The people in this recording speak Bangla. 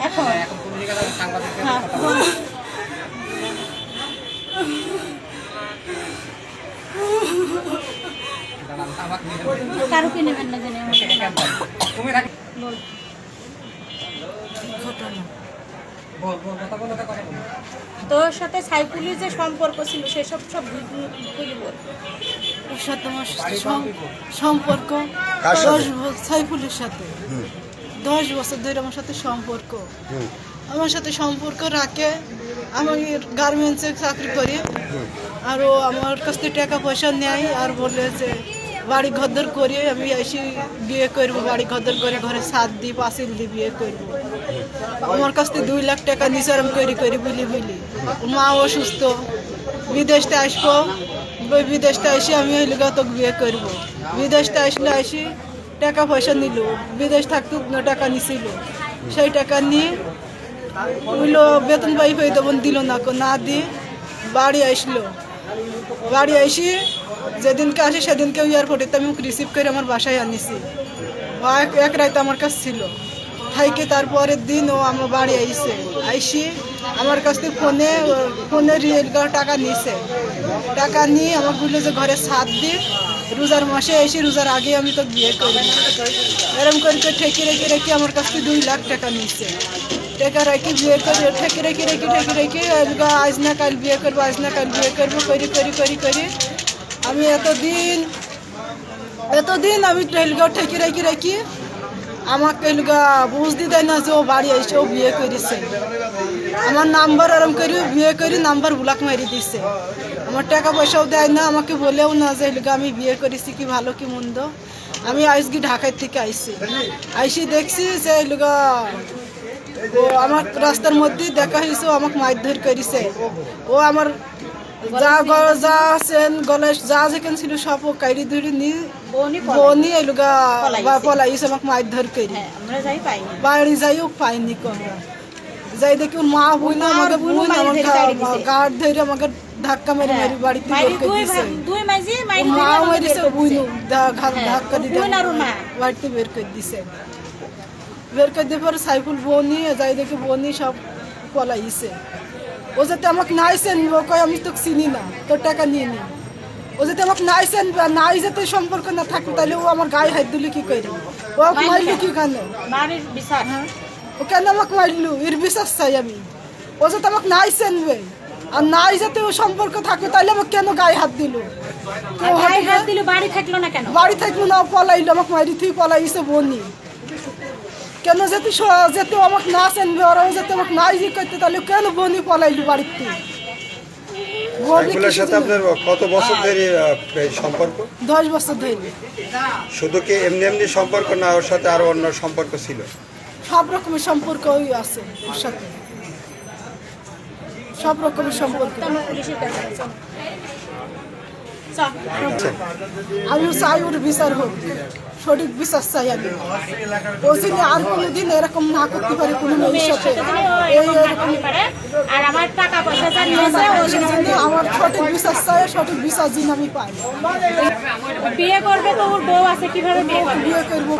এখন হ্যাঁ, কারোকে নেবেন না জানি বল। তোর সাথে সাইফুলের যে সম্পর্ক ছিল সেসব সব বলি বল। ওর সাথে আমার সম্পর্ক সাইফুলের সাথে 10 বছর ধরে আমার সাথে সম্পর্ক। আমার সাথে সম্পর্ক রাখে, আমি গার্মেন্টসে চাকরি করি, আর ও আমার কাছ থেকে টাকা পয়সা নেয় আর বলে যে বাড়ি ঘরদর করে আমি এসে বিয়ে করবো, বাড়ি ঘরদর করে ঘরে ছাদ দিই, পাঁচিল দিয়ে বিয়ে করবো। আমার কাছ থেকে 2 লাখ টাকা নিচরম করি বলি মা অসুস্থ, বিদেশটা আসবো, ওই বিদেশটা এসে আমি তোকে বিয়ে করবো। বিদেশটা আসলে আসি টাকা পয়সা নিল, বিদেশ থাকতে টাকা নিছিল, সেই টাকা নিয়ে ওইলো বেতন পাই হয়ে তখন দিল না দিয়ে বাড়ি আসলো। বাড়ি আসি যেদিনকে আসি সেদিনকে এয়ারপোর্টে আমি রিসিভ করে আমার বাসায় আনিছি। এক রাত আমার কাছে ছিল, থাইকে তারপরের দিন ও আমার বাড়ি আইসি আমার কাছ থেকে ফোনে রিয়েল টাকা নিছে। টাকা নিয়ে আমার বললো যে ঘরে ছাদ দিয়ে রোজার মাসে এসে রোজার আগে আমি তো বিয়ে করি। এরম করে ঠেকে রেখে আমার কাছ থেকে 2 লাখ টাকা নিচ্ছে। টাকা রেখে বিয়ে করে ঠেকে রেখে আজ না কাল বিয়ে করবো, আজ না কাল বিয়ে করবো করি আমি এতদিন আমি টেলগাঁও ঠেকে রেখে আমাকে বুঝতে দেয় না যে ও বাড়ি এসে ও বিয়ে করেছে। আমার নাম্বার আরাম করি বিয়ে করি, নাম্বার ব্লক মারি দিচ্ছে। আমার টাকা পয়সাও দেয় না, আমাকে বলেও না যে আমি বিয়ে করেছি কি ভালো কি মন্দ। আমি আজকে ঢাকার থেকে আইসি দেখছি যে ও আমার রাস্তার মধ্যে দেখা হয়েছে, আমাকে মারধর করেছে। ও আমার যা আছেন গলায় যা যেখানে ছিল সব ও কাইরি ধরে নিয়ে বনি পলাইছে, আমাকে মারধর করি। বাড়ি যাইও পাইনি কোনো, যাই দেখি ওর মা বই না আমাকে গাড় ধরে আমাকে ধাক্কা মেরে বাড়িতে বের করে দিছে। মা মেরেছে বুইনু ধাক্কা দিতে বাড়িতে বের করে দিছে। বের করে দিয়ে পরে সাইফুল বনি যাই দেখি বনি সব পলাইছে। ও যাতে আমাকে নাইছেন ও কয় আমি তোকে চিনি না, তোর টাকা নিয়ে নি। ও যাতে আমাকে নাইছেন নাই যাতে সম্পর্ক না থাকবে তাহলে ও আমার গায়ে হাত দিলে কি করে, ও আমাকে মারলো কি কেন, ও কেন আমাকে মারলো, এর বিশ্বাস চাই আমি। ও যাতে আমাকে নাইছেন আর নাই যাতে ও সম্পর্ক থাকবে তাহলে আমাকে কেন গায়ে হাত দিল, বাড়ি থাকলো না কেন, বাড়ি থাকলো না পলাইলো, আমাকে মারি তুই পলাইছে বনি কেন, যেতে আমাকে না চেনবে ওরাও যাতে আমাকে না ইয়ে করতে তাহলে কেন বনি পলাইলো বাড়িতে। সাইফুলের সাথে আপনার কত বছর ধরে সম্পর্ক? 10 বছর ধরে। শুধু কি এমনি সম্পর্ক না, ওর সাথে আরো অন্য সম্পর্ক ছিল? সব রকমের সম্পর্ক আছে ওর সাথে, সব রকমের সম্পর্ক। আমি চাই ওর বিচার হোক, সঠিক বিচার চাই আমি। ও যদি আর কোনোদিন এরকম না করতে পারে কোনো মেয়ের সাথে, আর আমার টাকা পয়সা আমার সঠিক বিচার চাই, সঠিক বিচার যিনি আমি পাই। বিয়ে করবে তো ওর বউ আছে, কিভাবে বিয়ে করবো?